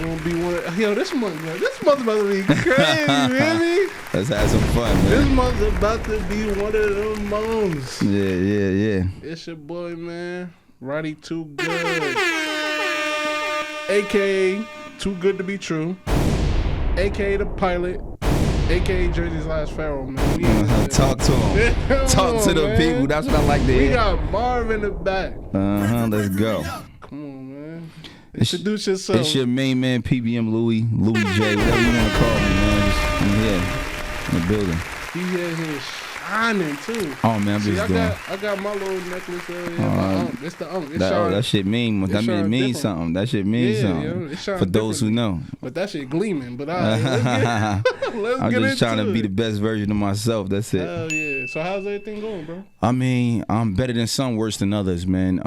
gonna be one of, yo, this month about to be crazy, really. Let's have some fun, man. This month's about to be one of them months. Yeah. It's your boy, man, Roddy Too Good, aka Too Good to Be True, aka the Pilot, aka Jersey's Last Pharaoh, man. Talk to him. Talk to the people. That's what I like to hear. We got Marv in the back. Let's go. Come on, man. Introduce yourself. It's your main man, PBM Louie J, whatever you want to call me, man. I'm here in the building. He here shining too. Oh man, I'm just doing. I got my little necklace there. It's the It's that shit mean. That means something. That shit means something. For those who know. But that shit gleaming. But let's I'm get just trying to into be it. the best version of myself. That's it. Hell yeah. So how's everything going, bro? I mean, I'm better than some, worse than others, man.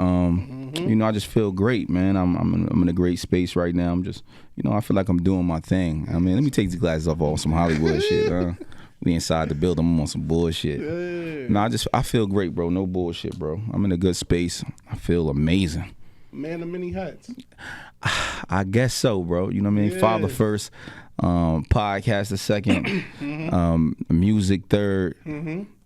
You know, I just feel great, man. I'm in a great space right now. I'm just, you know, I feel like I'm doing my thing. I mean, let me take these glasses off on some Hollywood shit. We inside the building. I'm on some bullshit. Yeah. No, I feel great, bro. No bullshit, bro. I'm in a good space. I feel amazing. Man of many hats. I guess so, bro. You know what I mean? Yeah. Father first, podcast the second, music third.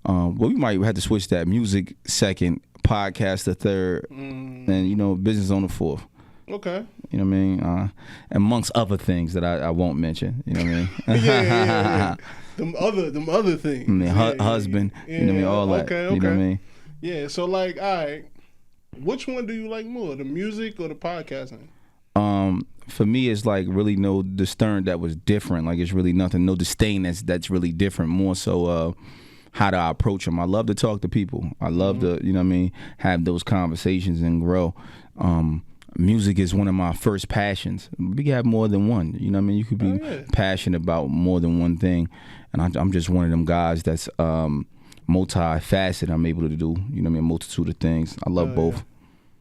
Well, we might have to switch that. Music second, podcast the third, and, you know, business on the fourth. Okay. You know what I mean? Amongst other things that I won't mention. You know what I mean? Yeah. Them other things. I mean, husband. You know what I mean? All that. Okay. You know what I mean? Yeah. So like, all right, which one do you like more, the music or the podcasting? For me, it's like really no discern that was different. Like it's really nothing, no disdain that's really different. More so, how do I approach them? I love to talk to people. I love to, you know what I mean, have those conversations and grow. Music is one of my first passions. We have more than one. You know what I mean? You could be passionate about more than one thing. And I'm just one of them guys that's multifaceted. I'm able to do, you know what I mean, a multitude of things. I love both.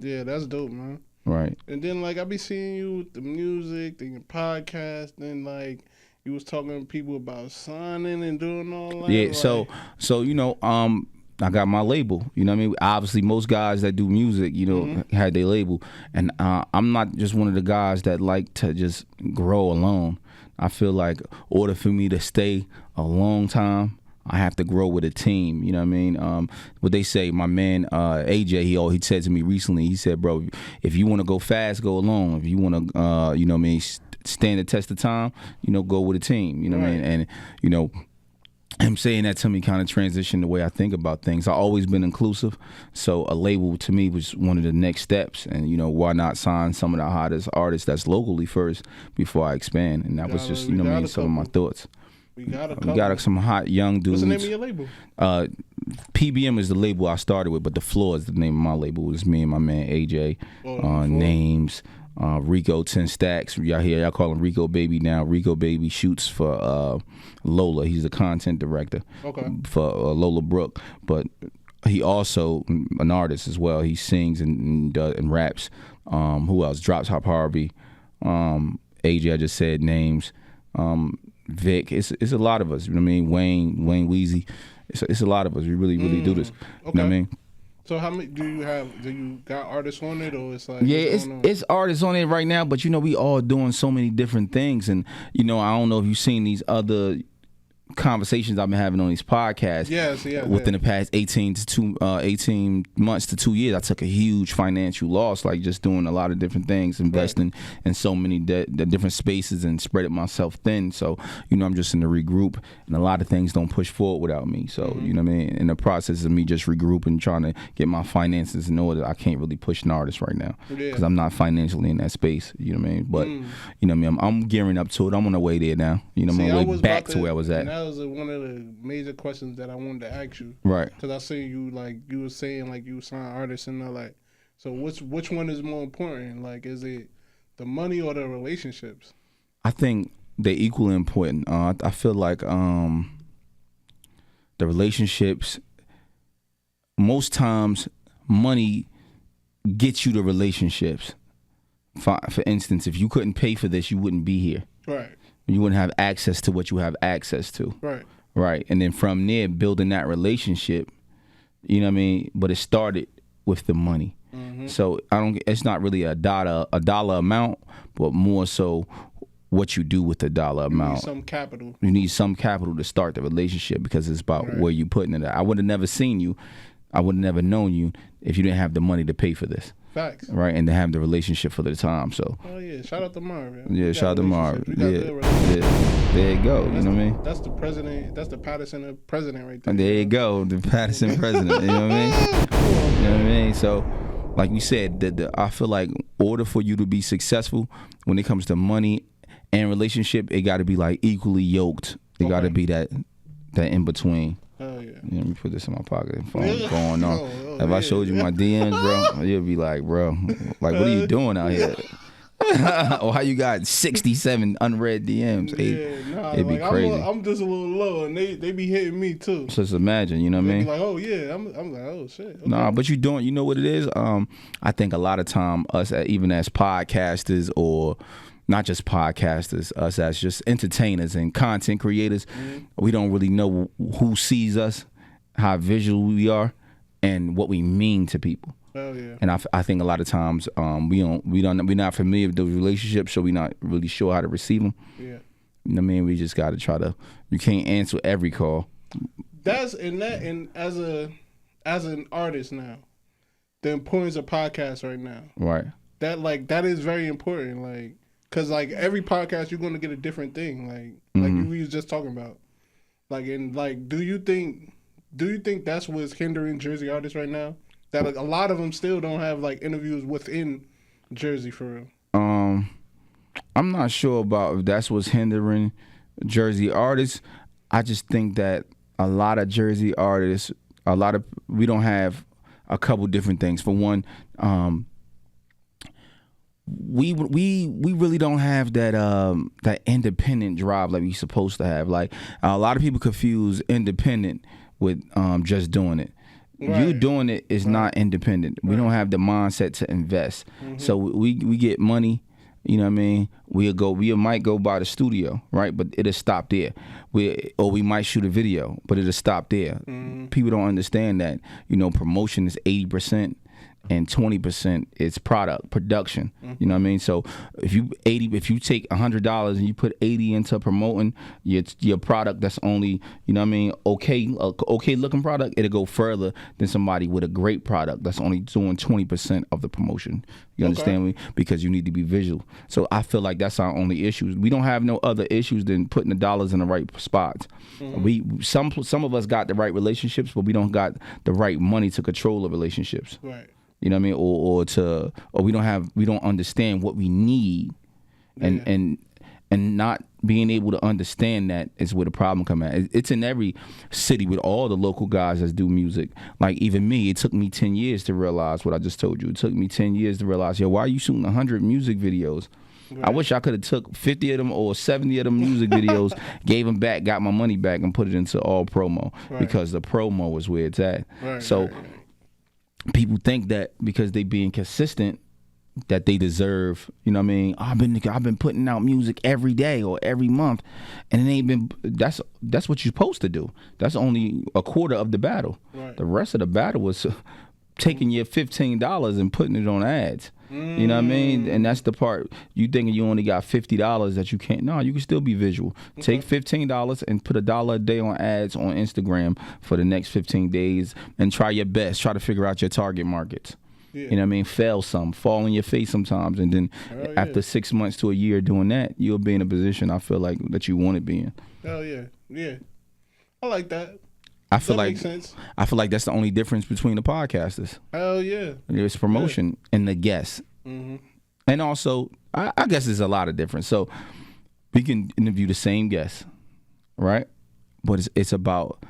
Yeah, that's dope, man. Right. And then, like, I be seeing you with the music, then your podcast, then, like, you was talking to people about signing and doing all that. Yeah, like, so you know, I got my label. You know what I mean? Obviously, most guys that do music, you know, had their label. And I'm not just one of the guys that like to just grow alone. I feel like in order for me to stay a long time, I have to grow with a team. You know what I mean? What they say, my man AJ, he said to me recently, he said, bro, if you want to go fast, go alone. If you want to, you know what I mean, stand the test of time, you know, go with a team. You know what I mean? And, you know, him saying that to me kind of transitioned the way I think about things. I've always been inclusive, so a label to me was one of the next steps. And, you know, why not sign some of the hottest artists that's locally first before I expand? And that was just, you know what I mean, some of my thoughts. We got some hot young dudes. What's the name of your label? PBM is the label I started with, but The Floor is the name of my label. It's me and my man AJ. Names. Rico 10 Stacks. Y'all call him Rico Baby now. Rico Baby shoots for Lola. He's the content director for Lola Brooke. But he also an artist as well. He sings and raps. Who else? Drops Hop Harvey. AJ, I just said names. Vic. It's a lot of us. You know what I mean? Wayne Weezy. It's a lot of us. We really do this. Okay. You know what I mean? So how many do you have? Do you got artists on it, or it's like it's artists on it right now? But you know, we all doing so many different things, and you know, I don't know if you've seen these other conversations I've been having on these podcasts. Within the past 18 months to 2 years, I took a huge financial loss, like just doing a lot of different things, investing in so many different spaces and spreading myself thin. So, you know, I'm just in the regroup, and a lot of things don't push forward without me. So, you know what I mean? In the process of me just regrouping, trying to get my finances in order, I can't really push an artist right now because I'm not financially in that space. You know what I mean? But, you know what I mean? I'm gearing up to it. I'm on the way there now. You know, I'm on the way back to where I was at. That was one of the major questions that I wanted to ask you. Right. Because I see you, like, you were saying, like, you sign artists and like, so which one is more important? Like, is it the money or the relationships? I think they're equally important. I feel like the relationships, most times money gets you the relationships. For instance, if you couldn't pay for this, you wouldn't be here. Right. You wouldn't have access to what you have access to. Right. Right. And then from there, building that relationship, you know what I mean? But it started with the money. So it's not really a dollar amount, but more so what you do with the dollar amount. You need some capital. You need some capital to start the relationship because it's about where you putting it at. I would have never seen you. I would have never known you if you didn't have the money to pay for this. Facts. Right, and to have the relationship for the time. So. Oh yeah, shout out to Marv. Yeah, shout out to Marv. Yeah, there you go. You know what I mean? That's the president. That's the Patterson president right there. There you go, the Patterson president. You know what I mean? You know what I mean? So, like we said, I feel like in order for you to be successful when it comes to money and relationship, it got to be like equally yoked. It got to be that in between. Oh yeah. Let me put this in my pocket and phone going on. If I showed you my DMs, bro, you'd be like, bro, like, what are you doing out here? Or how you got 67 unread DMs? It'd be crazy. I'm just a little low, and they be hitting me too. So just imagine, you know what I mean? Be like, oh yeah, I'm like, oh shit. Okay. Nah, but you know what it is? I think a lot of time us, even as podcasters or not just podcasters, us as just entertainers and content creators, we don't really know who sees us, how visual we are, and what we mean to people. Oh yeah. And I think a lot of times we're not familiar with those relationships, so we're not really sure how to receive them. Yeah. You know what I mean? We just got to try to. You can't answer every call. And as an artist now, the importance of podcasts right now. Right. That is very important. Like. Cause like every podcast you're gonna get a different thing, like we was just talking about, do you think that's what's hindering Jersey artists right now? That like, a lot of them still don't have like interviews within Jersey for real. I'm not sure about if that's what's hindering Jersey artists. I just think that a lot of Jersey artists, we don't have a couple different things. For one, we really don't have that independent drive like we supposed to have. Like a lot of people confuse independent with just doing it. Right. You doing it is not independent. We don't have the mindset to invest. So we get money. You know what I mean? We might go by the studio, right? But it'll stop there. We might shoot a video, but it'll stop there. People don't understand that. You know, promotion is 80%. And 20% is production. You know what I mean? So if you take $100 and you put 80 into promoting your product, that's only, you know what I mean, okay looking product, it'll go further than somebody with a great product that's only doing 20% of the promotion. You understand me? Because you need to be visual. So I feel like that's our only issues. We don't have no other issues than putting the dollars in the right spots. Some of us got the right relationships, but we don't got the right money to control the relationships. Right. You know what I mean? Or we don't understand what we need, and not being able to understand that is where the problem come at. It's in every city with all the local guys that do music. Like even me, it took me 10 years to realize what I just told you. It took me 10 years to realize, why are you shooting 100 music videos? Right. I wish I could have took 50 of them or 70 of them music videos, gave them back, got my money back, and put it into all promo because the promo is where it's at. Right, so. People think that because they being consistent that they deserve, you know what I mean? I've been putting out music every day or every month, and it ain't been. That's what you're supposed to do. That's only a quarter of the battle. Right. The rest of the battle was taking your $15 and putting it on ads. You know what I mean? And that's the part. You thinking you only got $50 that you can't. No, you can still be visual. Take $15 and put $1 a day on ads on Instagram for the next 15 days and try your best. Try to figure out your target markets. Yeah. You know what I mean? Fail some, fall in your face sometimes, and then after 6 months to a year doing that, you'll be in a position I feel like that you want to be in. Hell yeah, yeah, I like that. I feel like that's the only difference between the podcasters. Hell yeah. There's promotion and the guests. And also, I guess there's a lot of difference. So we can interview the same guests, right? But it's about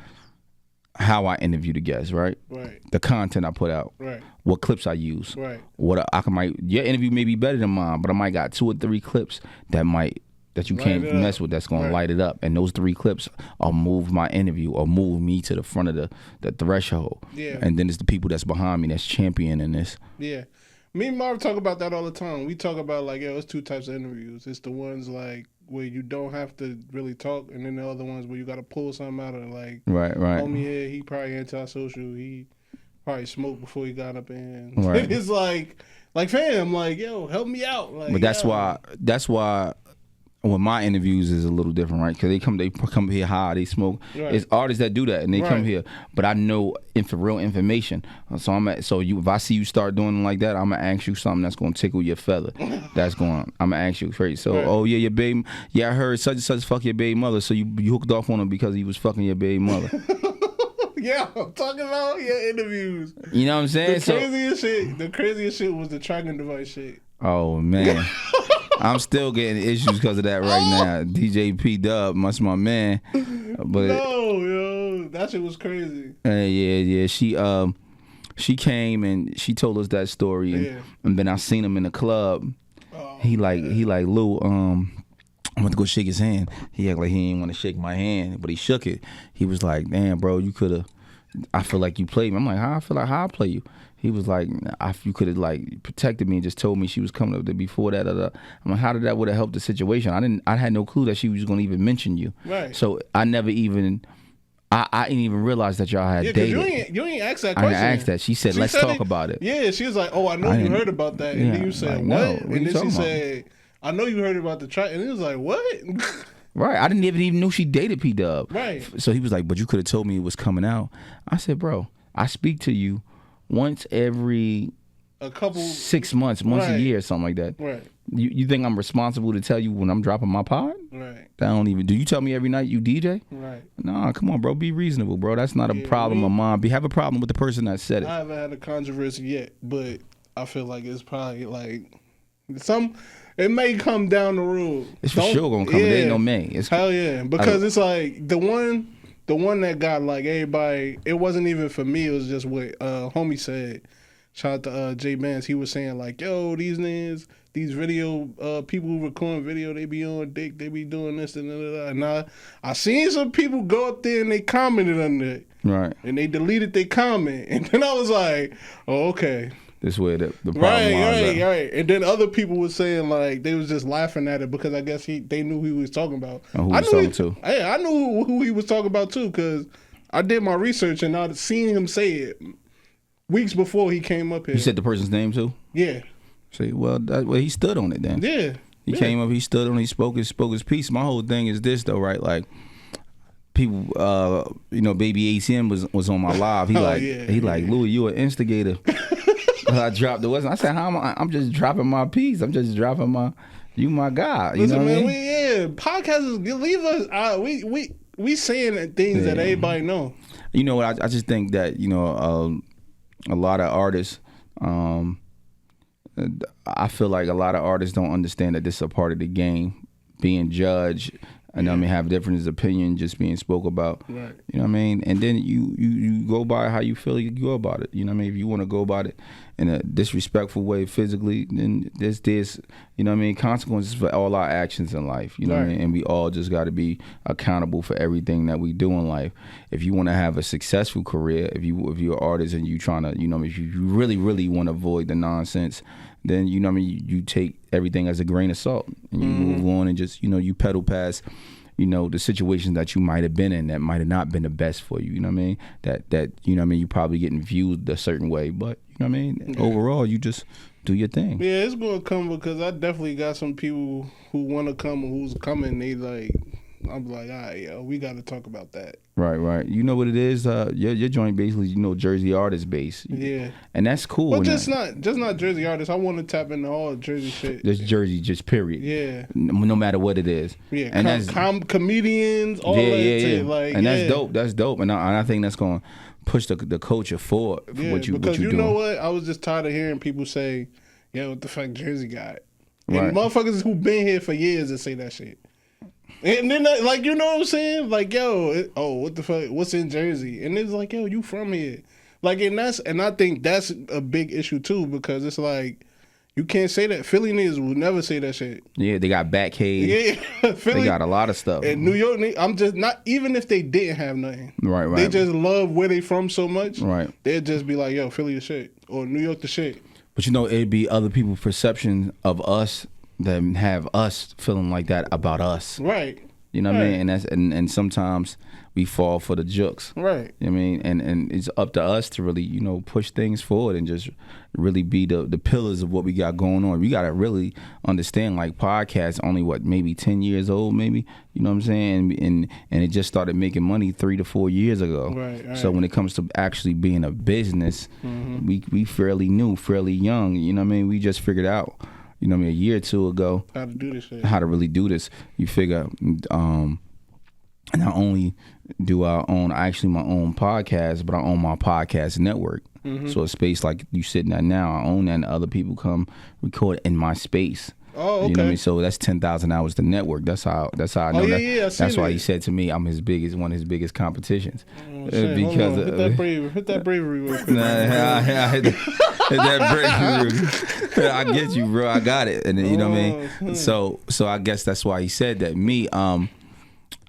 how I interview the guests, right? Right. The content I put out. Right. What clips I use. Right. Your interview may be better than mine, but I might got 2 or 3 clips that you can't mess with, that's going to light it up. And those 3 clips will move my interview or move me to the front of the threshold. Yeah. And then it's the people that's behind me that's championing this. Yeah. Me and Marv talk about that all the time. We talk about like, it's 2 types of interviews. It's the ones like where you don't have to really talk, and then the other ones where you got to pull something out of like, right. Homie here, he probably anti-social. He probably smoked before he got up in. Right. It's like fam, like, yo, help me out. Like, but that's why well, my interviews is a little different, right? Because they come here high, they smoke. Right. It's artists that do that, and they come here. But I know real information, so if I see you start doing like that, I'm gonna ask you something that's gonna tickle your feather. I'm gonna ask you crazy. So, oh yeah, your baby, I heard such and such fuck your baby mother, so you hooked off on him because he was fucking your baby mother. Yeah, I'm talking about your interviews. You know what I'm saying? The craziest shit was the tracking device shit. Oh man. I'm still getting issues because of that right now. DJ P Dub, that's my man. But yo, that shit was crazy. Yeah. She came and she told us that story, and then I seen him in the club. He like Lou, I went to go shake his hand. He act like he didn't want to shake my hand, but he shook it. He was like, "Damn, bro, you could have. I feel like you played me." I'm like, "How I play you?" He was like, you could have like protected me and just told me she was coming up there before that. I'm like, how did that would have helped the situation? I had no clue that she was going to even mention you. Right. So I never even, I didn't even realize that y'all had dated. You ain't asked that question. I didn't ask that. She said, let's talk about it. Yeah, she was like, oh, I know you heard about that. And then you said, like, what? No, and then she said, I know you heard about the track. And he was like, what? Right. I didn't even know she dated P Dub. Right. So he was like, but you could have told me it was coming out. I said, bro, I speak to you once every a couple 6 months, once a year, something like that. Right. You think I'm responsible to tell you when I'm dropping my pod? Right. Do you tell me every night you DJ? Right. Nah, come on, bro. Be reasonable, bro. That's not a problem of mine. Have a problem with the person that said it. I haven't had a controversy yet, but I feel like it's probably like it may come down the road. It's for sure gonna come. It ain't no may. Hell yeah. Because it's like the one that got like everybody, it wasn't even for me, it was just what homie said. Shout out to Jay Mans. He was saying like, yo, these niggas, these video people who recording video, they be on dick, they be doing this and that. And I seen some people go up there and they commented under it. Right. And they deleted their comment. And then I was like, oh, okay. This way the problem right. And then other people were saying like they was just laughing at it because I guess they knew who he was talking about. And who he was talking to? Hey, I knew who he was talking about too because I did my research and I'd seen him say it weeks before he came up here. You said the person's name too? Yeah. See, well, he stood on it then. Yeah. He came up, he stood on it, he spoke his piece. My whole thing is this though, right? Like people, Baby ATM was on my live. He like, Louie, you an instigator. I dropped the West. I said, how am I? I'm just dropping my piece. I'm just dropping you my guy. You know what I mean? Podcasters leave us. We saying things that everybody know. You know what? I just think that a lot of artists. I feel like a lot of artists don't understand that this is a part of the game, being judged. And have different opinion just being spoke about. Right. You know what I mean? And then you go by how you feel you go about it. You know what I mean? If you want to go about it in a disrespectful way physically, then there's consequences for all our actions in life. You know what I mean? And we all just got to be accountable for everything that we do in life. If you want to have a successful career, if you're an artist and you trying to, if you really, really want to avoid the nonsense, then you take everything as a grain of salt and you move on and just you pedal past the situations that you might have been in that might have not been the best for you. You know what I mean? That you probably getting viewed a certain way, but you know what I mean. Yeah. Overall, you just do your thing. Yeah, it's gonna come because I definitely got some people who want to come and who's coming. They like. I'm like, all right, yo, we got to talk about that. Right. You know what it is? Your joint basically, Jersey artist base. Yeah. And that's cool. But just not Jersey artists. I want to tap into all Jersey shit. Just Jersey, just period. Yeah. No matter what it is. Yeah. And that's comedians, all that shit. Like, and that's dope. That's dope. And I think that's going to push the culture forward for what you because you know what? I was just tired of hearing people say, "Yeah, what the fuck Jersey got?" And right. Motherfuckers who been here for years that say that shit. And then, like, you know what I'm saying? Like, yo, what the fuck? What's in Jersey? And it's like, yo, you from here. Like, and I think that's a big issue, too, because it's like, you can't say that. Philly niggas will never say that shit. Yeah, they got Batcave. Yeah, Philly. They got a lot of stuff. And New York, I'm just not, even if they didn't have nothing. Right. They just love where they from so much. Right. They'd just be like, yo, Philly the shit. Or New York the shit. But it'd be other people's perception of us that have us feeling like that about us. Right. You know what I mean? And sometimes we fall for the jokes. Right. You know what I mean? And it's up to us to really, push things forward and just really be the pillars of what we got going on. We got to really understand, like, podcasts only, maybe 10 years old, maybe? You know what I'm saying? And it just started making money 3 to 4 years ago. Right. So when it comes to actually being a business, we fairly new, fairly young. You know what I mean? We just figured out, a year or two ago, how to do this shit. How to really do this. You figure, not only do I own actually my own podcast, but I own my podcast network. So a space like you sitting at now, I own that, and other people come record in my space. Oh, okay. You know what I mean? So that's 10,000 hours to network. That's how I know that. Yeah, that's why he said to me, I'm one of his biggest competitions. Because hit that bravery real quick. Hit that bravery. I get you, bro. I got it. And then, you know what I mean? So I guess that's why he said that. Me, I'm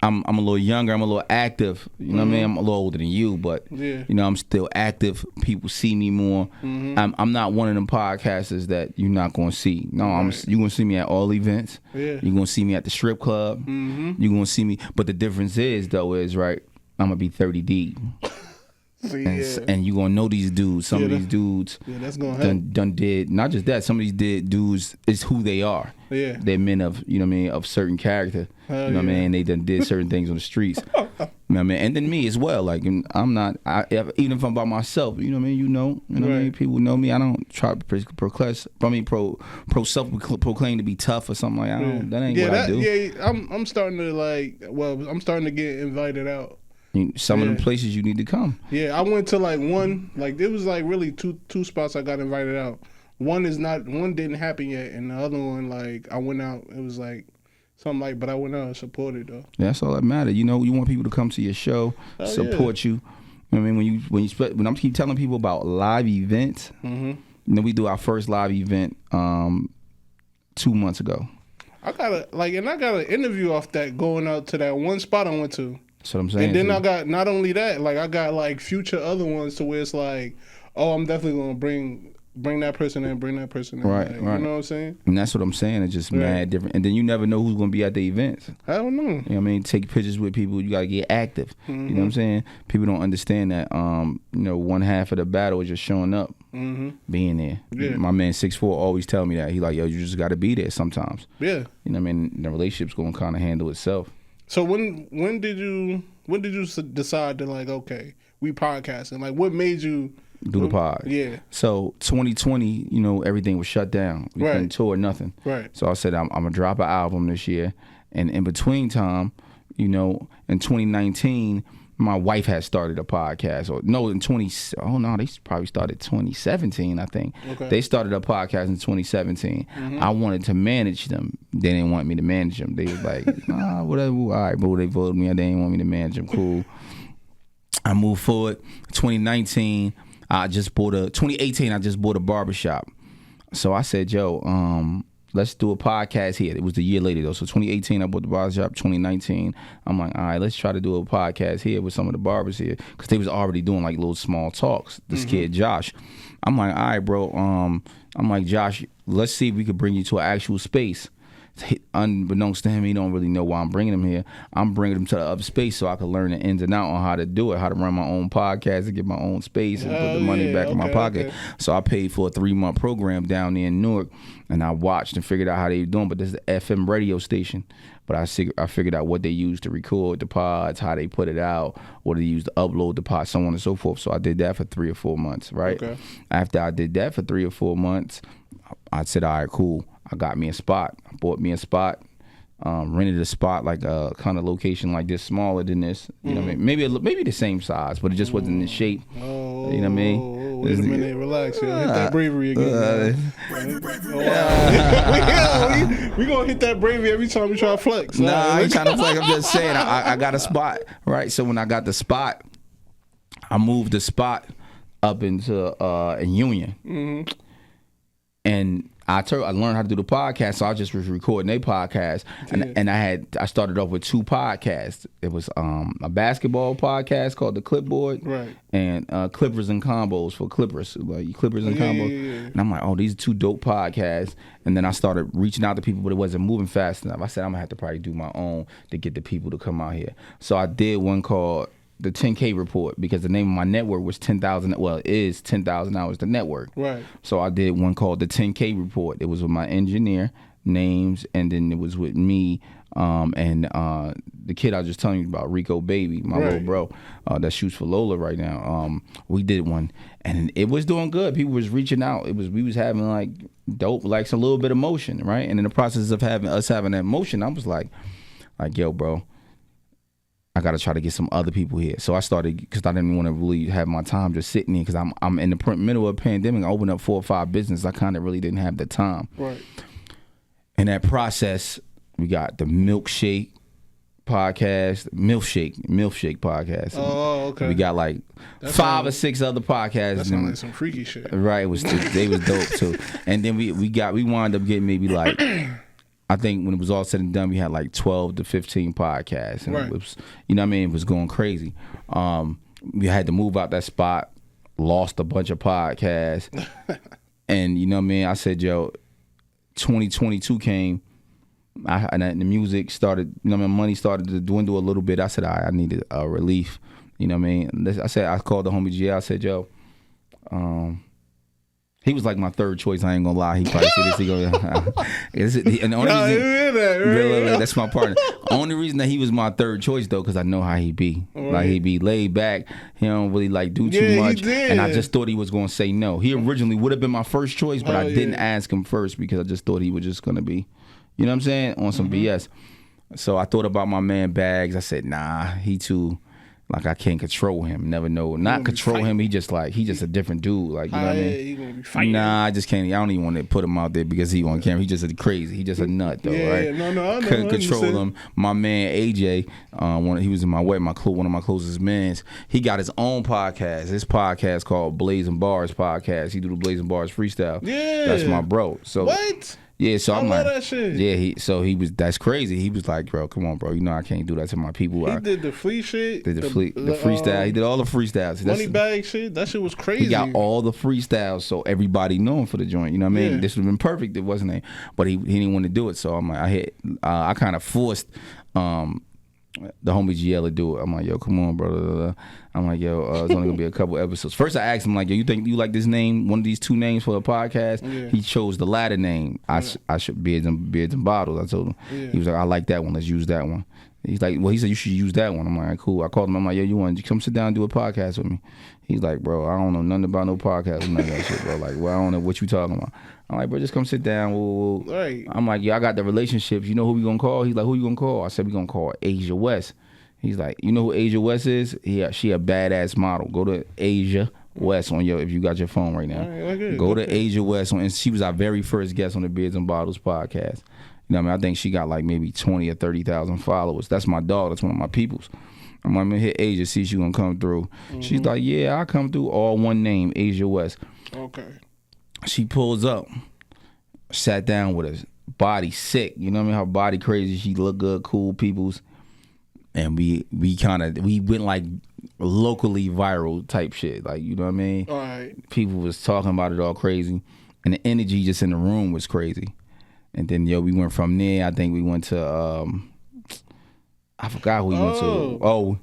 a little younger. I'm a little active. You know what I mean? I'm a little older than you, but I'm still active. People see me more. I'm not one of them podcasters that you're not gonna see. No, you're gonna see me at all events. You're gonna see me at the strip club. You're gonna see me. But the difference is right. I'm gonna be 30 deep. And you gonna know these dudes. Some of these dudes that's gonna happen. done did not just that. Some of these dudes is who they are. Yeah, they're men of of certain character. You know what I mean? They done did certain things on the streets. You know what I mean? And then me as well. Like, I'm not. Even if I'm by myself, you know what I mean? You know what I mean? People know me. I don't try to self-proclaim to be tough or something like that. That ain't what I do. Yeah, I'm starting to I'm starting to get invited out. Some of the places you need to come. Yeah, I went to one, there was really two spots I got invited out. One didn't happen yet, and the other one, I went out. It was something but I went out and supported though. Yeah, that's all that matters. You want people to come to your show, support you. You know what I mean? When I keep telling people about live events, we do our first live event 2 months ago. I got an interview off that going out to that one spot I went to. That's what I'm saying. And then I got not only that, I got future other ones to where it's I'm definitely gonna bring that person in, bring that person in. Right. You know what I'm saying? And that's what I'm saying. It's just mad different. And then you never know who's gonna be at the events. I don't know. You know what I mean? Take pictures with people. You gotta get active. You know what I'm saying? People don't understand that. One half of the battle is just showing up, being there. Yeah. My man 6'4" always tell me that. He like, yo, you just gotta be there sometimes. Yeah. You know what I mean? The relationship's gonna kind of handle itself. So when did you decide to okay, we podcasting? What made you do the pod? Yeah. So 2020, everything was shut down. We couldn't tour nothing. Right. So I said I'm gonna drop an album this year, and in between time, in 2019, my wife had started a podcast. They probably started 2017, I think. Okay. They started a podcast in 2017. I wanted to manage them. They didn't want me to manage them. They was like, nah, whatever. All right, bro. They voted me. They didn't want me to manage them. Cool. I moved forward. 2018, I just bought a barbershop. So I said, yo, let's do a podcast here. It was a year later though. So 2018, I bought the barbershop. 2019, I'm like, all right, let's try to do a podcast here with some of the barbers here, because they was already doing little small talks. This kid Josh, I'm like, all right, bro. I'm like, Josh, let's see if we could bring you to an actual space. Unbeknownst to him, he don't really know why I'm bringing him here. I'm bringing him to the other space so I can learn the ins and outs on how to do it, how to run my own podcast and get my own space and put the money back in my pocket. Okay. So I paid for a 3-month program down there in Newark, and I watched and figured out how they were doing. But this is an FM radio station. But I figured out what they use to record the pods, how they put it out, what they use to upload the pods, so on and so forth. So I did that for 3 or 4 months, right? Okay. After I did that for 3 or 4 months, I said, all right, cool. I got me a spot. I bought me a spot, rented a spot a kind of location like this, smaller than this. You know what I mean? Maybe the same size, but it just wasn't in the shape. Oh, you know what I mean? Wait a minute, relax. Hit that bravery again. We gonna hit that bravery every time we try to flex. Nah, I ain't trying to flex. I'm just saying I got a spot, right? So when I got the spot, I moved the spot up into in Union, and I learned how to do the podcast, so I just was recording their podcast, and I started off with 2 podcasts. It was a basketball podcast called The Clipboard, right, and Clippers and Combos for Clippers, like Clippers and Combos. Yeah. And I'm like, oh, these are 2 dope podcasts. And then I started reaching out to people, but it wasn't moving fast enough. I said I'm gonna have to probably do my own to get the people to come out here. So I did one called the 10K Report, because the name of my network was 10,000. Well, it is 10,000 Hours the network. Right. So I did one called the 10K Report. It was with my engineer names, and then it was with me and the kid I was just telling you about, Rico Baby, my little bro that shoots for Lola right now. We did one, and it was doing good. People was reaching out. We was having like dope, like some little bit of motion, right? And in the process of having that motion, I was like, yo, bro, I got to try to get some other people here. So I started, because I didn't want to really have my time just sitting here, because I'm in the middle of a pandemic. I opened up 4 or 5 businesses. I kind of really didn't have the time. Right. In that process, we got the Milkshake podcast. Podcast. Oh, okay. We got like That 5 or 6 other podcasts. That sounds like some freaky shit. Right. They was dope too. And then we wound up getting maybe like, I think when it was all said and done, we had like 12 to 15 podcasts. And it was, you know what I mean? It was going crazy. We had to move out that spot, lost a bunch of podcasts. And you know what I mean? I said, yo, 2022 came, and the music started, you know what I mean? Money started to dwindle a little bit. I said, I needed a relief. You know what I mean? I called the homie GL. I said, yo, he was like my 3rd choice. I ain't gonna lie. He probably said this. He go, and the only reason, that's my partner. Only reason that he was my 3rd choice though, because I know how he be. Right. Like he be laid back. He don't really like do too much. And I just thought he was gonna say no. He originally would have been my first choice, but I didn't ask him first because I just thought he was just gonna be, you know what I'm saying, on some BS. So I thought about my man Bags. I said, nah, he too. Like I can't control him. Never know. Not control him. He just a different dude. Like, you know what I mean? He gonna be fighting. Nah, I just can't. I don't even want to put him out there because he on camera. He just a crazy. He just a nut though, right? No, I know. Couldn't control him. My man AJ, he was in my wedding. One of my closest mans. He got his own podcast. His podcast called Blazing Bars Podcast. He do the Blazing Bars freestyle. Yeah, that's my bro. So what? Yeah, so I'm like, that shit. Yeah, that's crazy. He was like, bro, come on, bro. You know I can't do that to my people. He did the flea shit. Did the freestyle. He did all the freestyles. Money bag shit. That shit was crazy. He got all the freestyles, so everybody knew him for the joint. You know what I mean? Yeah. This would have been perfect. It wasn't it, but he didn't want to do it. So I'm like, I kind of forced the homie GL to do it. I'm like, yo, come on, bro. I'm like, yo, it's only gonna be a couple episodes. First, I asked him like, yo, you think you like this name, one of these 2 names for a podcast? Yeah. He chose the latter name. I should Beards and Bottles. I told him. Yeah. He was like, I like that one. Let's use that one. He's like, well, he said you should use that one. I'm like, cool. I called him. I'm like, yo, you want to come sit down and do a podcast with me? He's like, bro, I don't know nothing about no podcast or none of that shit, bro. Like, well, I don't know what you talking about. I'm like, bro, just come sit down. Right. I'm like, yo, I got the relationships. You know who we gonna call? He's like, who you gonna call? I said, we gonna call Asia West. He's like, you know who Asia West is? Yeah, she a badass model. Go to Asia West if you got your phone right now. Right, go to Asia West and she was our very first guest on the Beards and Bottles podcast. You know what I mean? I think she got like maybe 20 or 30,000 followers. That's my dog. That's one of my peoples. I'm like, man, hit Asia, see if she gonna come through. She's like, yeah, I'll come through. All one name, Asia West. Okay. She pulls up, sat down with us, body sick. You know what I mean? Her body crazy. She look good, cool peoples. And we went like locally viral type shit. Like, you know what I mean? All right. People was talking about it all crazy. And the energy just in the room was crazy. And then, we went from there. I think we went to, I forgot who we went to.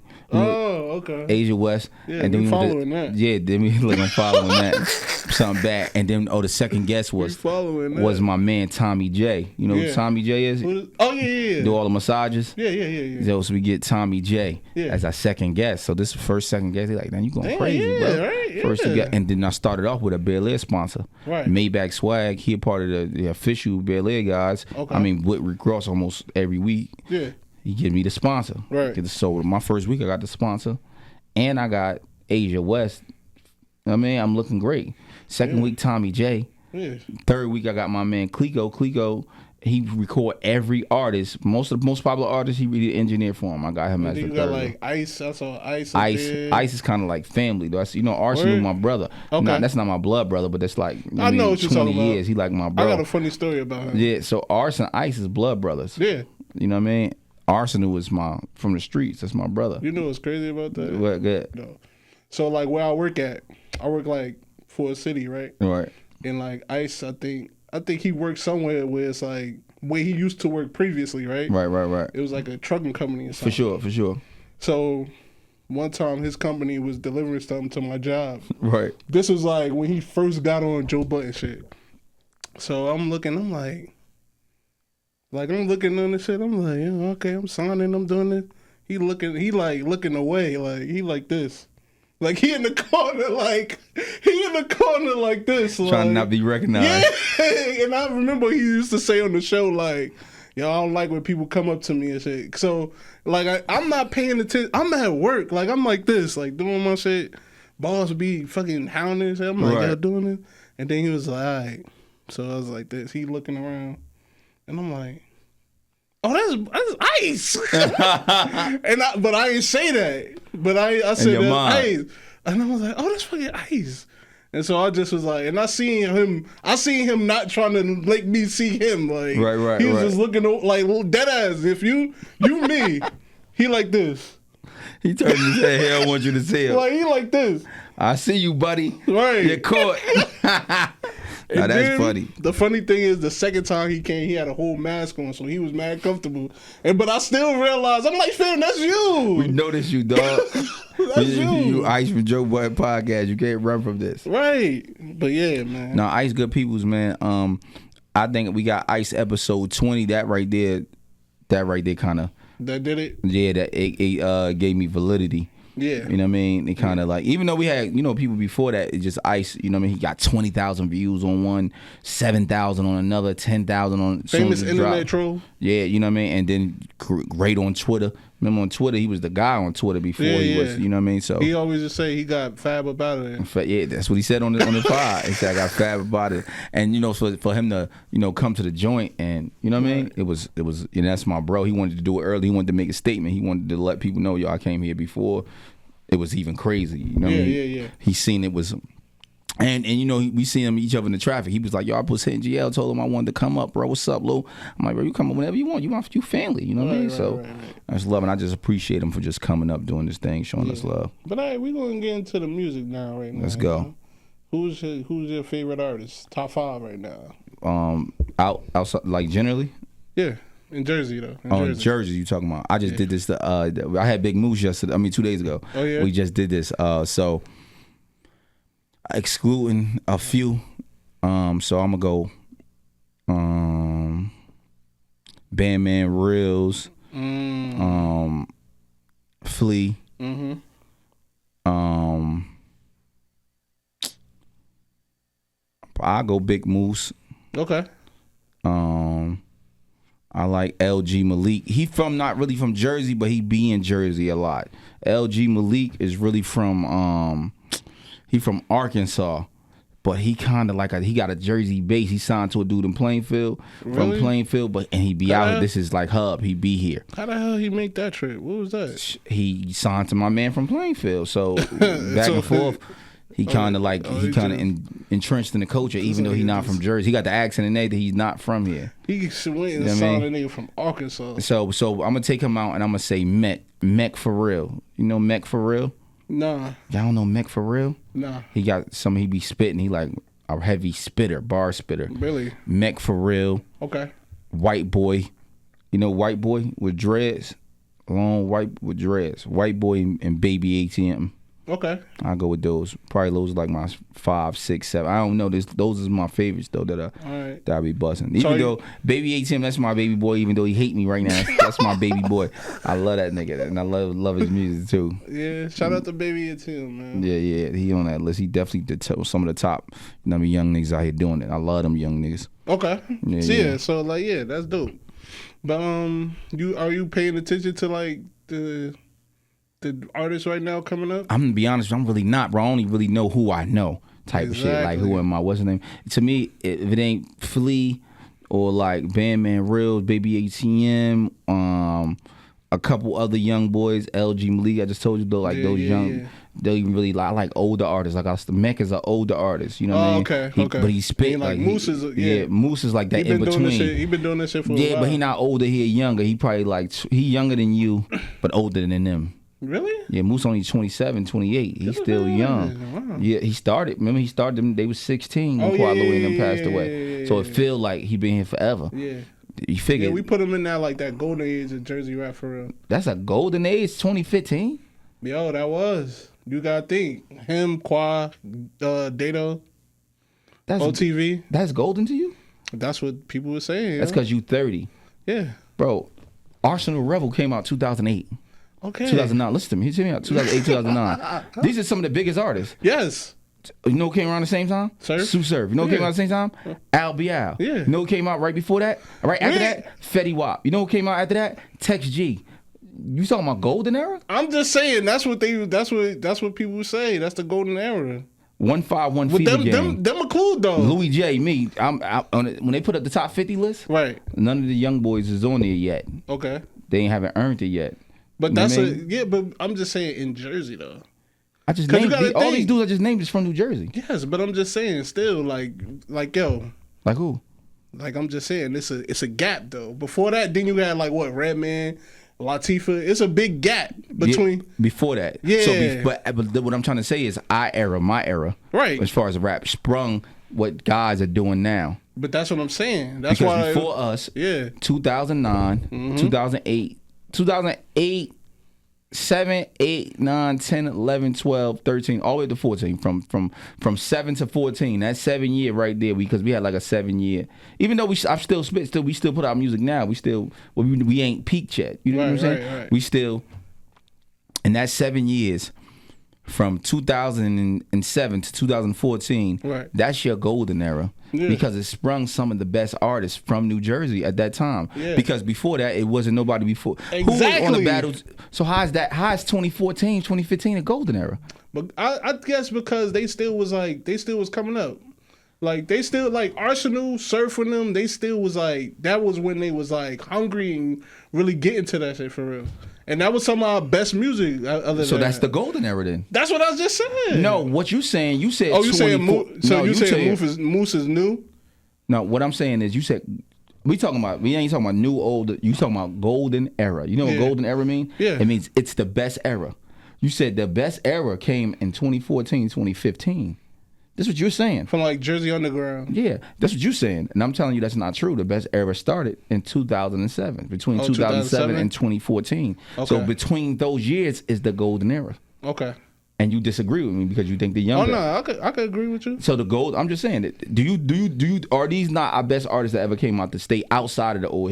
Okay. Asia West. Yeah, and then we following that. Yeah, then we looking following that. Something back. And then, the second guest was my man Tommy J. You know who Tommy J is? Yeah. Do all the massages. Yeah. So we get Tommy J as our second guest. So this is the first, second guest. He's like, man, you going crazy, bro. Right, first you got, and then I started off with a Bel Air sponsor. Right. Maybach Swag. He a part of the official Bel Air guys. Okay. I mean, with Rick Ross almost every week. Yeah. He give me the sponsor. Right. So my first week I got the sponsor. And I got Asia West. I mean, I'm looking great. Second week, Tommy J. Yeah. Third week, I got my man Clico. Clico he record every artist. Most popular artists, he really engineered for him. I got him as the you third. got like Ice. I saw Ice. Ice is kind of like family though. That's, Arsenal, my brother. Okay. That's not my blood brother, but that's like I know what you're talking 20 years. about. He like my bro. I got a funny story about him. Yeah, so Ars and Ice is blood brothers. Yeah. You know what I mean? Arsenal was from the streets. That's my brother. You know what's crazy about that? What good? No. So like where I work like for a city, right? Right. And like Ice, I think he works somewhere where it's like where he used to work previously, right? Right. It was like a trucking company or something. For sure. So one time his company was delivering something to my job. Right. This was like when he first got on Joe Budden shit. So I'm looking on this shit. I'm like, yeah, okay, I'm signing, I'm doing it. He looking away, like he like this. Like he in the corner like this. Trying like, to not be recognized. Yeah. And I remember he used to say on the show like, yo, I don't like when people come up to me and shit. So like I'm not paying attention. I'm at work. Like I'm like this, like doing my shit. Boss be fucking hounding and shit. I'm like, yeah, doing it. And then he was like, all right. So I was like this. He looking around. And I'm like, oh, that's Ice. But I didn't say that. But I said that's Ice. And I was like, oh, that's fucking Ice. And so I just was like, and I seen him not trying to make me see him. Like, right. He was just looking like dead ass. If you me, he like this. He turned his head. He don't want you to see him. Like he like this. I see you, buddy. Right. You're caught. Now that's funny. The funny thing is, the second time he came, he had a whole mask on, so he was mad comfortable. But I still realized, I'm like, fam, that's you. We noticed you, dog. That's you Ice from Joe Budden podcast. You can't run from this. Right. But yeah, man. No, Ice good peoples, man. I think we got Ice episode 20. That right there kind of. That did it? Yeah, that it gave me validity. Yeah. You know what I mean? They kind of like, even though we had, people before that, it just Ice, you know what I mean? He got 20,000 views on one, 7,000 on another, 10,000 on... Famous internet troll. Yeah, you know what I mean? And then great on Twitter. Remember on Twitter, he was the guy on Twitter before he was, you know what I mean? So he always just say he got fab about it. Yeah, that's what he said on the pod. He said, I got fab about it. And, for him to, come to the joint and, you know what I mean? It was, that's my bro. He wanted to do it early. He wanted to make a statement. He wanted to let people know, yo, I came here before. It was even crazy, you know what I mean? Yeah. He seen it was, and we seen him each other in the traffic. He was like, yo, I was hitting GL, told him I wanted to come up, bro. What's up, Lou? I'm like, bro, you come up whenever you want. You family, you know what I mean? So I just love it. I just appreciate him for just coming up, doing this thing, showing us love. But all right, we're gonna get into the music now, right now. Let's go. Who's your favorite artist? Top 5 right now. Outside, like generally. Yeah. In Jersey, though. In Jersey, you talking about? I just did this. I had Big Moose yesterday. 2 days ago. Oh yeah. We just did this. So excluding a few. So I'm gonna go. Bandman Reels. Flea. Mm-hmm. I go Big Moose. Okay. I like LG Malik. He not really from Jersey, but he be in Jersey a lot. LG Malik is really from he from Arkansas, but he kind of he got a Jersey base. He signed to a dude in Plainfield from Plainfield, and he be out. This is like hub. He be here. How the hell he make that trip? What was that? He signed to my man from Plainfield, so back and forth. He kind of entrenched in the culture, even though he's not from Jersey. He got the accent and everything. He's not from here. He went and saw the nigga from Arkansas. So I'm gonna take him out and I'm gonna say Mech for real. You know Mech for real? Nah. Y'all don't know Mech for real? Nah. He got some. He be spitting. He like a heavy spitter, bar spitter. Really? Mech for real. Okay. White boy. You know White boy with dreads, long white with dreads. White boy and Baby ATM. Okay. I'll go with those. Probably those like my 5, 6, 7. I don't know. Those is my favorites though that I be busting. Even though Baby ATM, that's my baby boy. Even though he hate me right now, that's my baby boy. I love that nigga, and I love his music too. Yeah, shout out to Baby ATM, man. Yeah, he on that list. He definitely some of the top, young niggas out here doing it. I love them young niggas. Okay. Yeah. So that's dope. But are you paying attention to the artists right now coming up? I'm gonna be honest, I'm really not, bro. I only really know who I know type of shit. Like who am I? What's his name? To me, if it ain't Flea, or like Bandman Reels, Baby ATM, a couple other young boys, LG Malik. I just told you though, like those young. Yeah. They really like older artists. Like Mech is an older artist. You know what I mean? Okay. But he spit like Moose is Moose is like that in between. He been doing this shit for a while. Yeah, but he not older. He younger. He probably like he younger than you, but older than them. Really? Yeah, Moose only 27, 28. He's still young. Wow. Yeah, he started. Remember, he started them. They was 16 when Quad Louie and them passed away. So it feel like he been here forever. Yeah. You figure? Yeah, we put him in that like that golden age of Jersey rap for real. That's a golden age, 2015. Yo, that was. You gotta think him, Quad, Dato, OTV. That's golden to you? That's what people were saying. That's because you 30. Yeah, bro. Arsenal Rebel came out 2008. Okay. 2009. Listen to me. He took me out 2008, 2009. These are some of the biggest artists. Yes. You know who came around the same time? Sue Surf. You know who came out at the same time? Al Bial. Yeah. You know who came out right before that? Right after that? Fetty Wap. You know who came out after that? Tex G. You talking about golden era? I'm just saying that's what people say. That's the golden era. 151 Fever Gang. Them a cool though. Louis J, me. I'm on it, when they put up the top 50 list. Right. None of the young boys is on there yet. Okay. They haven't earned it yet. But you that's but I'm just saying in Jersey though. I just named all these dudes I just named is from New Jersey. Yes, but I'm just saying still like yo. Like who? Like I'm just saying it's a gap though. Before that, then you had like what, Redman, Latifah. It's a big gap between before that. Yeah. So but what I'm trying to say is my era. Right. As far as the rap sprung what guys are doing now. But that's what I'm saying. That's because why before us, 2009, 2008, 7, 8, 9, 10, 11, 12, 13, all the way to 14. From 7 to 14, that 7 year right there, because we had like a 7 year. Even though I still spit, we still put out music now. We ain't peaked yet. You know what I'm saying? Right. We still in that 7 years. From 2007 to 2014, that's your golden era because it sprung some of the best artists from New Jersey at that time. Yeah. Because before that, it wasn't nobody before. Exactly. Who was on the battles? So how is 2014, 2015 a golden era? But I guess because they still was coming up. Like they still like Arsenal, surfing them. They still was like that was when they was like hungry and really getting to that shit for real. And that was some of our best music. So that's the golden era then. That's what I was just saying. No, what you saying? You said. Oh, you saying Moose is new? No, what I'm saying is you said we ain't talking about new old. You talking about golden era. You know what golden era mean? Yeah. It means it's the best era. You said the best era came in 2014, 2015. That's what you're saying. From like Jersey Underground. Yeah, that's what you're saying. And I'm telling you that's not true. The best era started in 2007, between 2007 and 2014. Okay. So between those years is the golden era. Okay. And you disagree with me because you think the younger. Oh no, I could agree with you. So the gold, I'm just saying that. Do you are these not our best artists that ever came out the state outside of the old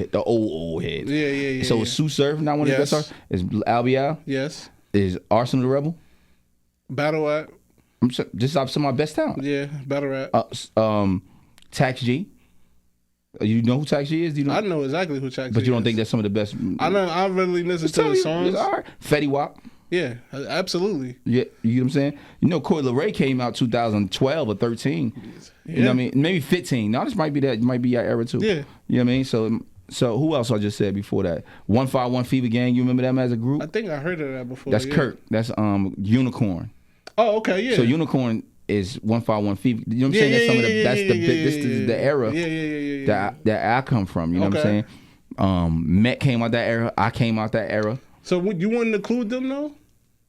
heads? Yeah. So is Sue Surf not one of the best artists? Is Al Bial? Yes. Is Arsenal the Rebel? Battle Rap. Just some of my best talent. Yeah, battle rap. Tax G. You know who Tax G is? I know exactly who Tax G is. But you don't think that's some of the best? I know. I really listen to the songs. All right. Fetty Wap. Yeah, absolutely. Yeah, you know what I'm saying? You know, Coi Leray came out 2012 or 13. Yeah. You know what I mean? Maybe 15. Now this might be our era too. Yeah. You know what I mean? So who else I just said before that? 151 Fever Gang. You remember them as a group? I think I heard of that before. That's Kirk. That's Unicorn. Oh, okay, yeah. So Unicorn is 151 Fever. You know what I'm saying? This is the era that I come from. You know what I'm saying? Met came out that era. I came out that era. So you wouldn't include them though?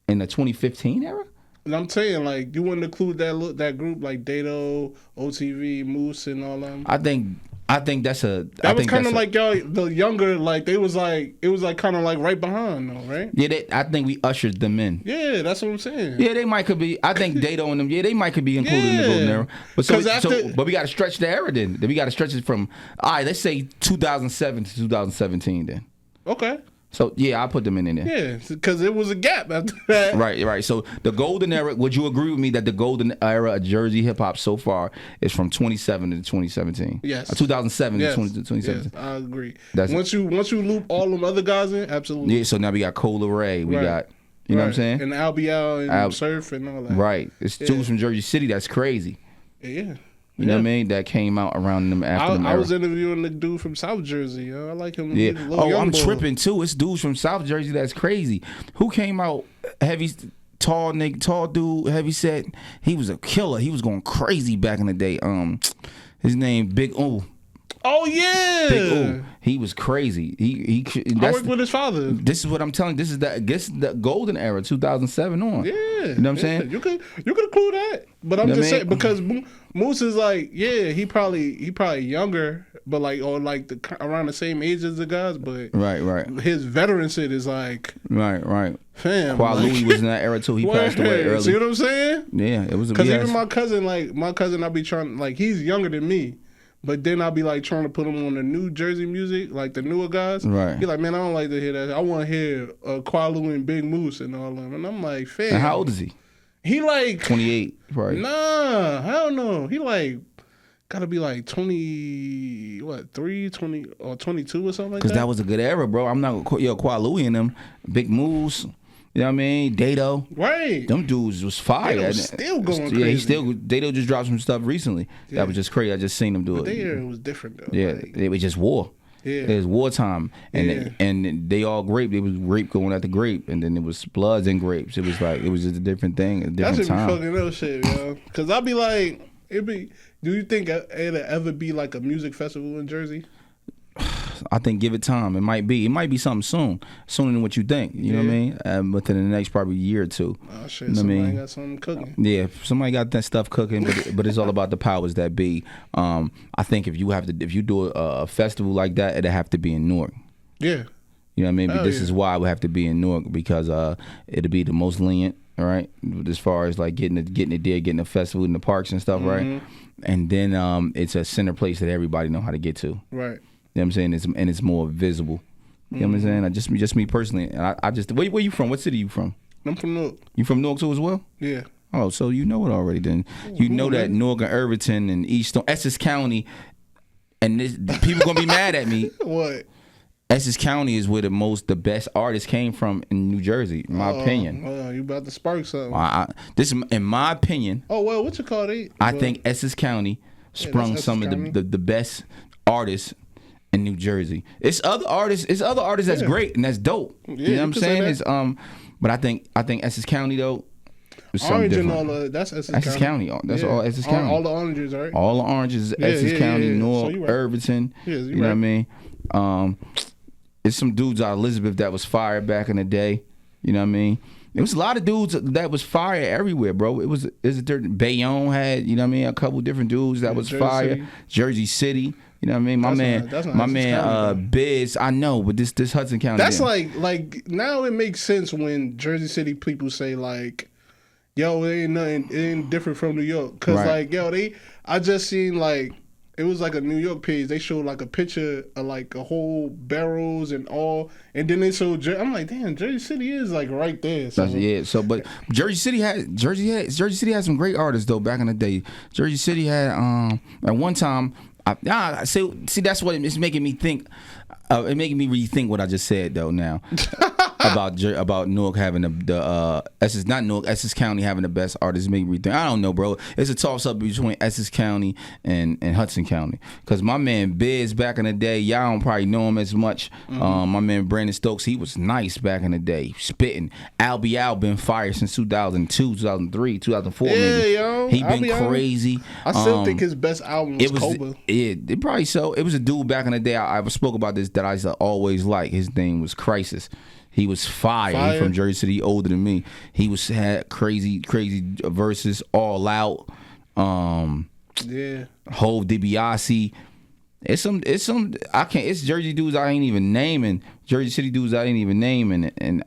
In the 2015 era? And I'm saying, like, you wouldn't include that group like Dato, OTV, Moose, and all them. I think that's a. That was kind of like y'all, the younger, like it was like kind of like right behind though, right? Yeah, I think we ushered them in. Yeah, that's what I'm saying. Yeah, they might could be. I think Dato and them. Yeah, they might could be included in the golden era. But but we got to stretch the era then. We got to stretch it from. All right, let's say 2007 to 2017 then. Okay. So yeah, I'll put them in there. Yeah, because it was a gap after that. Right. So the golden era. Would you agree with me that the golden era of Jersey hip hop so far is from 2007 to 2017? Yes. 2007 to 2017. Yes, I agree. Once you loop all them other guys in, absolutely. Yeah. So now we got Coi Leray. We got. You know what I'm saying? And Al Bial and Surf and all that. Right. It's dudes from Jersey City. That's crazy. Yeah. You know what I mean? That came out around them after them I era. was interviewing the dude from South Jersey. Yo. I like him. Yeah. He's a little Oh, young I'm boy. tripping too. It's dudes from South Jersey that's crazy. Who came out heavy, tall nigga, tall dude, heavy set. He was a killer. He was going crazy back in the day. His name Big O. Oh yeah, Big O. He was crazy. I worked with his father. This is what I'm telling you. This is the golden era, 2007 on. Yeah, you know what I'm saying. You could include that, but I'm just saying because Moose is like, yeah, he probably younger, but like or like around the same age as the guys, but right. His veteran shit is like right. Fam, Louie was in that era too. He passed away early. See what I'm saying? Yeah, it was because even my cousin, I be trying he's younger than me. But then I'll be trying to put him on the New Jersey music, like the newer guys. Right. He man, I don't like to hear that. I want to hear Louie and Big Moose and all them. And I'm like, fam. And how old is he? He 28, right? Nah, I don't know. He gotta be 20, 20 or 22 or something like that. Because that was a good era, bro. I'm not Louie and them, Big Moose. You know what I mean? Dato. Right. Them dudes was fire. Dato's still going crazy. Yeah, Dato just dropped some stuff recently. Yeah. That was just crazy. I just seen them do it. Their era was different though. Yeah, it was just war. Yeah. It was wartime. And they all grape. It was grape going after grape. And then it was Bloods and grapes. It was just a different thing, a different time. That should be fucking up shit, yo. Because I'll be do you think it'll ever be like a music festival in Jersey? I think give it time. It might be something soon, sooner than what you think. You know what I mean? Within the next probably year or two. Oh shit! You know somebody got something cooking. Yeah, somebody got that stuff cooking, but it's all about the powers that be. I think if you do a festival like that, it'll have to be in Newark. Yeah. You know what I mean? But this is why we have to be in Newark because it'll be the most lenient. All right, as far as getting it there, getting the festival in the parks and stuff, right? And then it's a center place that everybody know how to get to. Right. You know what I'm saying? It's more visible. You know what I'm saying? Just me personally. And I just where you from? What city you from? I'm from Newark. You from Newark too as well? Yeah. Oh, so you know it already then. You know that Newark and Irvington and East Essex County, and people gonna be mad at me. What? Essex County is where the best artists came from in New Jersey, in my opinion. Oh, you about to spark something. This is in my opinion. Oh well, what you call it? I think Essex County sprung some of the best artists in New Jersey. It's other artists that's great and that's dope. Yeah, you know what I'm saying? It's but I think Essex County though is something Orange different. and all that's Essex County. That's all Essex County. All the oranges, right? All the oranges, Essex County, North, so Irvington. Yeah, you know what I mean? It's some dudes out of Elizabeth that was fired back in the day. You know what I mean? There was a lot of dudes that was fire everywhere, bro. Bayonne had, you know what I mean, a couple different dudes that was fire. Jersey City, you know what I mean? My man, Biz, I know, but this Hudson County. That's like now it makes sense when Jersey City people say yo, it ain't different from New York, cause I just seen it was a New York page. They showed a picture of a whole barrels and all, and then they showed. I'm like, damn, Jersey City is right there. So. So but Jersey City had some great artists though back in the day. Jersey City had at one time. See that's what it's making me think. It making me rethink what I just said though now. about Newark having Essex County having the best artists. Make me think. I don't know, bro. It's a toss up between Essex County and Hudson County. Cause my man Biz back in the day, y'all don't probably know him as much. My man Brandon Stokes, he was nice back in the day, spitting. Al been fired since 2002, 2003, 2004. Yeah, maybe. Yo, He been crazy. I still think his best album was Cobra. It probably so. It was a dude back in the day. I spoke about this that I used to always like. His name was Crisis. He was fire. He from Jersey City, older than me. He had crazy verses, all out. Hove DiBiase. It's Jersey dudes I ain't even naming. Jersey City dudes I ain't even naming, and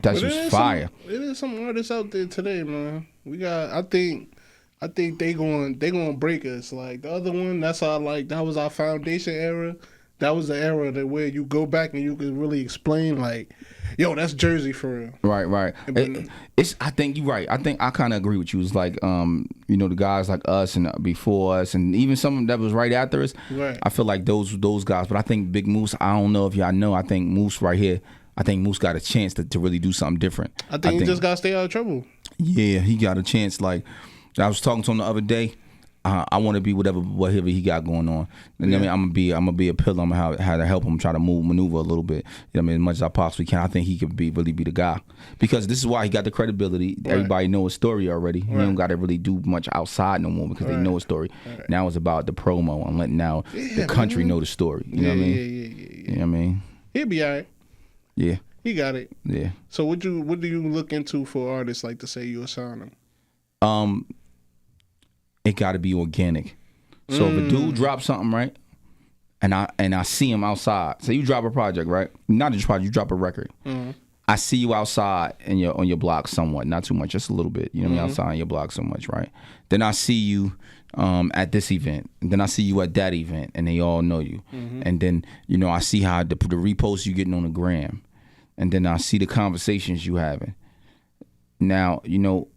that's just fire. It is some artists out there today, man. I think they gonna break us. The other one, that was our foundation era. That was the era where you go back and you could really explain yo, that's Jersey for real. Right. I think you're right. I think I kind of agree with you. It's the guys like us and before us, and even some that was right after us. Right. I feel like those guys. But I think Big Moose. I don't know if y'all know. I think Moose right here. I think Moose got a chance to really do something different. I think he just got to stay out of trouble. Yeah, he got a chance. I was talking to him the other day. I want to be whatever he got going on. And Yeah. I mean, I'm gonna be a pillar. I'm gonna how to help him try to maneuver a little bit. You know what I mean, as much as I possibly can. I think he could really be the guy, because this is why he got the credibility. Right. Everybody know his story already. He Right. don't got to really do much outside no more, because they know his story. Right. Now it's about the promo and letting now the country know the story. You know what I mean? Yeah. You know what I mean? He'll be all right. Yeah. He got it. Yeah. So what do you look into for artists like to say you'll sign them? It got to be organic. So if a dude drops something, right, and I see him outside. Say you drop a project, right? Not just project, you drop a record. Mm-hmm. I see you outside on your block somewhat, not too much, just a little bit. You know what I mean? Outside on your block so much, right? Then I see you at this event. And then I see you at that event, and they all know you. And then, you know, I see how the reposts you getting on the gram. And then I see the conversations you having. Now, you know,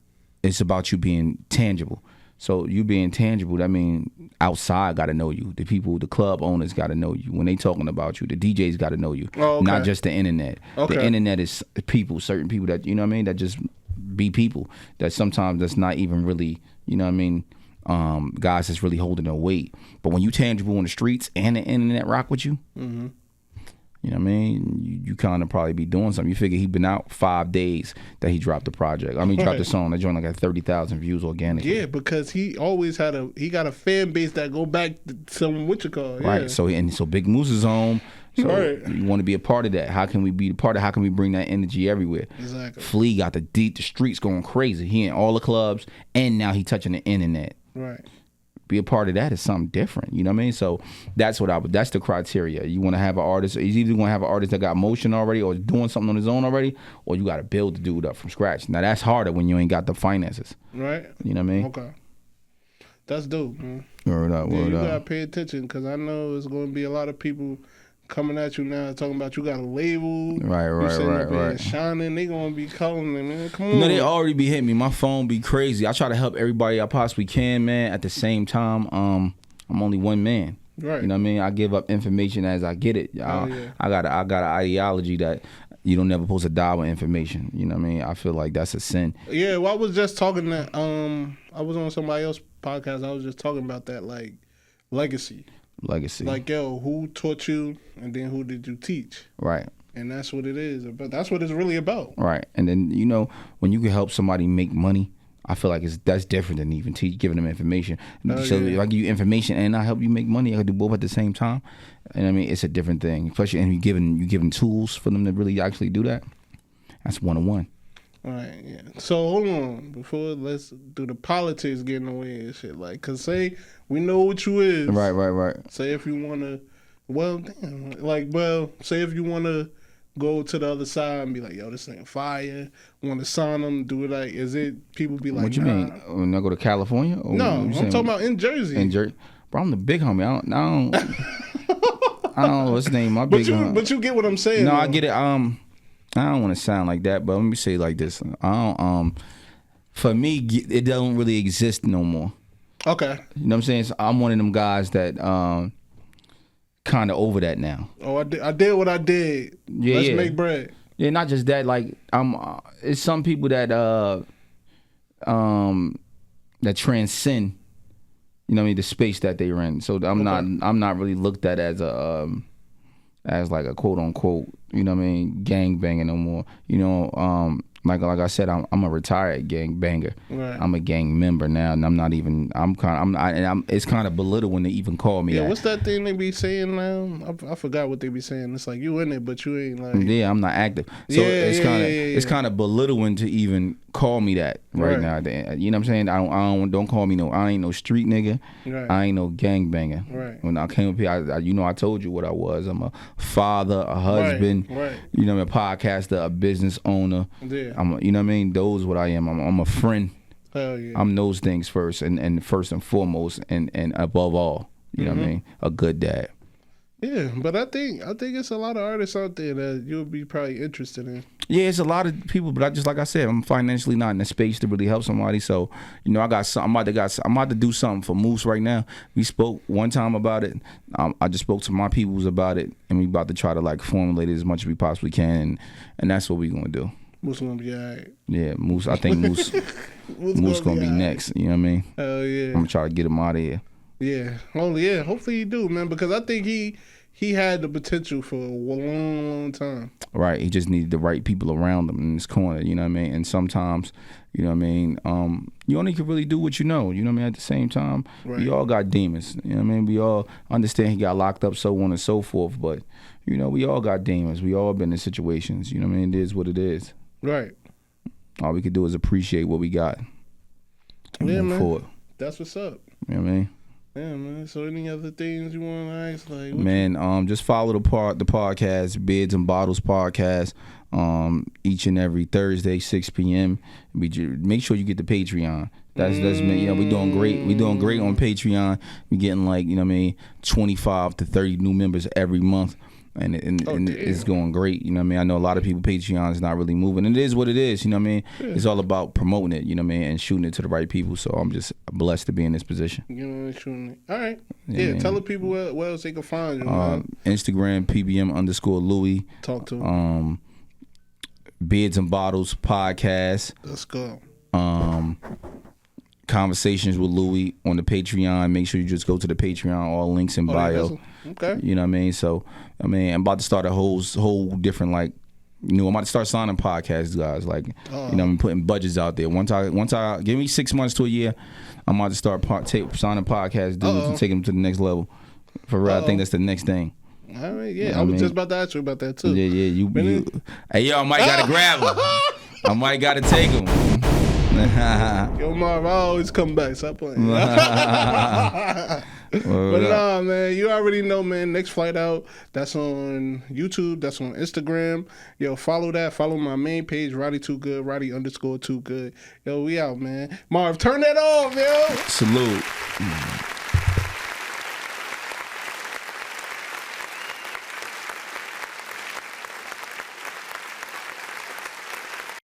it's about you being tangible. So you being tangible, that means outside got to know you. The people, the club owners got to know you. When they talking about you, the DJs got to know you. Oh, okay. Not just the internet. Okay. The internet is people, certain people that, you know what I mean, that just be people. That sometimes that's not even really, you know what I mean, guys that's really holding their weight. But when you tangible on the streets and the internet rock with you, you know what I mean? You kind of probably be doing something. You figure he been out 5 days that he dropped the project. I mean, he dropped the song. That joint like at 30,000 views organically. Yeah, because he always got a fan base that go back to some what you call. Yeah. Right. So Big Moose is home. So Right. you want to be a part of that. How can we be a part of? How can we bring that energy everywhere? Exactly. Flea got the streets going crazy. He in all the clubs, and now he touching the internet. Right. Be a part of that is something different. You know what I mean? So that's that's the criteria. You want to have an artist. You either want to have an artist that got motion already, or is doing something on his own already, or you got to build the dude up from scratch. Now that's harder when you ain't got the finances. Right. You know what I mean? Okay. That's dope, man. Word up, Yeah, word you up. gotta pay attention, because I know it's going to be a lot of people coming at you now talking about you got a label. Right, You sitting up here right. shining. They going to be calling them, man. Come on. You know, they already be hitting me. My phone be crazy. I try to help everybody I possibly can, man. At the same time, I'm only one man. Right. You know what I mean? I give up information as I get it. Yeah. I got an ideology that you don't never supposed to die with information. You know what I mean? I feel like that's a sin. Yeah, well, I was just talking that I was on somebody else's podcast. I was just talking about that, like, legacy. Like, yo, who taught you, and then who did you teach? Right. And that's what it is. But that's what it's really about. Right. And then, you know, when you can help somebody make money, I feel like that's different than even giving them information. So yeah. if I give you information and I help you make money, I can do both at the same time. And I mean, it's a different thing. Especially, and you giving tools for them to really actually do that. That's one-on-one. All right, yeah. So hold on, let's do the politics getting away and shit. Like, cause say we know what you is. Right. Say if you wanna, say if you wanna go to the other side and be like, yo, this ain't fire. Want to sign them? Do it like? Is it people be like? What you mean? When I go to California? Or No, I'm talking about in Jersey. In Jersey, bro, I'm the big homie. I don't I don't know what's his name. My big homie. But you get what I'm saying. No, though. I get it. I don't want to sound like that, but let me say it like this. I don't. For me, it doesn't really exist no more. Okay. You know what I'm saying? So I'm one of them guys that kind of over that now. Oh, I did what I did. Yeah, Let's make bread. Yeah, not just that. Like it's some people that that transcend. You know what I mean? The space that they're in. So I'm not really looked at as as like a quote unquote, you know what I mean, gang banger no more. You know, like I said, I'm a retired gang banger. Right. I'm a gang member now, and it's kind of belittling when they even call me. Yeah, what's that thing they be saying now? I forgot what they be saying. It's like you in it, but you ain't like. Yeah, I'm not active. So it's kind of belittling to even call me that right now. You know what I'm saying? Don't call me I ain't no street nigga. Right. I ain't no gang banger. Right. When I came up here, I told you what I was. I'm a father, a husband. Right. You know, I'm a podcaster, a business owner. Yeah. You know what I mean? Those what I am. I'm a friend. Hell yeah. I'm those things first and first and foremost and above all. You know what I mean? A good dad. Yeah, but I think it's a lot of artists out there that you'll be probably interested in. Yeah, it's a lot of people, but like I said, I'm financially not in the space to really help somebody. So, you know, I'm about to do something for Moose right now. We spoke one time about it. I just spoke to my peoples about it, and we about to try to like formulate it as much as we possibly can, and that's what we're gonna do. Moose gonna be alright. Yeah, Moose. I think Moose. Moose gonna be next. You know what I mean? Hell yeah. I'm gonna try to get him out of here. Yeah. Yeah. Hopefully you do, man, because I think he had the potential for a long time. Right. He just needed the right people around him in his corner. You know what I mean? And sometimes, you know what I mean, you only can really do what you know. You know what I mean? At the same time, we all got demons. You know what I mean? We all understand he got locked up, so on and so forth. But, you know, we all got demons. We all been in situations. You know what I mean? It is what it is. Right. All we can do is appreciate what we got and move forward. That's what's up. You know what I mean? Yeah, man. So any other things you want to ask? Like, just follow the podcast, Bids and Bottles podcast, each and every Thursday, 6 p.m. Make sure you get the Patreon. That's me. Yeah, we doing great. We doing great on Patreon. We getting 25 to 30 new members every month. And it's going great, you know what I mean? I know a lot of people, Patreon is not really moving. And it is what it is, you know what I mean? Yeah. It's all about promoting it, you know what I mean? And shooting it to the right people. So I'm just blessed to be in this position. You know, shooting it. All right. Yeah, tell the people where else they can find you. Instagram, PBM_Louie. Talk to them. Bids and Bottles podcast. Let's go. Conversations with Louie on the Patreon. Make sure you just go to the Patreon. All links in bio. Okay. You know what I mean? So, I mean, I'm about to start a whole different I'm about to start signing podcasts, guys. You know, I'm putting budgets out there. Once I give me 6 months to a year, I'm about to start signing podcast dudes and take them to the next level. For real, I think that's the next thing. All right, yeah. You know I was just about to ask you about that too. Yeah. Hey, yo, I might gotta grab him. I might gotta take him. Yo, Marv, I always come back. Stop playing. But nah, man, you already know, man. Next Flight Out, that's on YouTube, that's on Instagram. Yo, follow that. Follow my main page, Roddy Too Good, Roddy_Too Good. Yo, we out, man. Marv, turn that off, yo. Salute.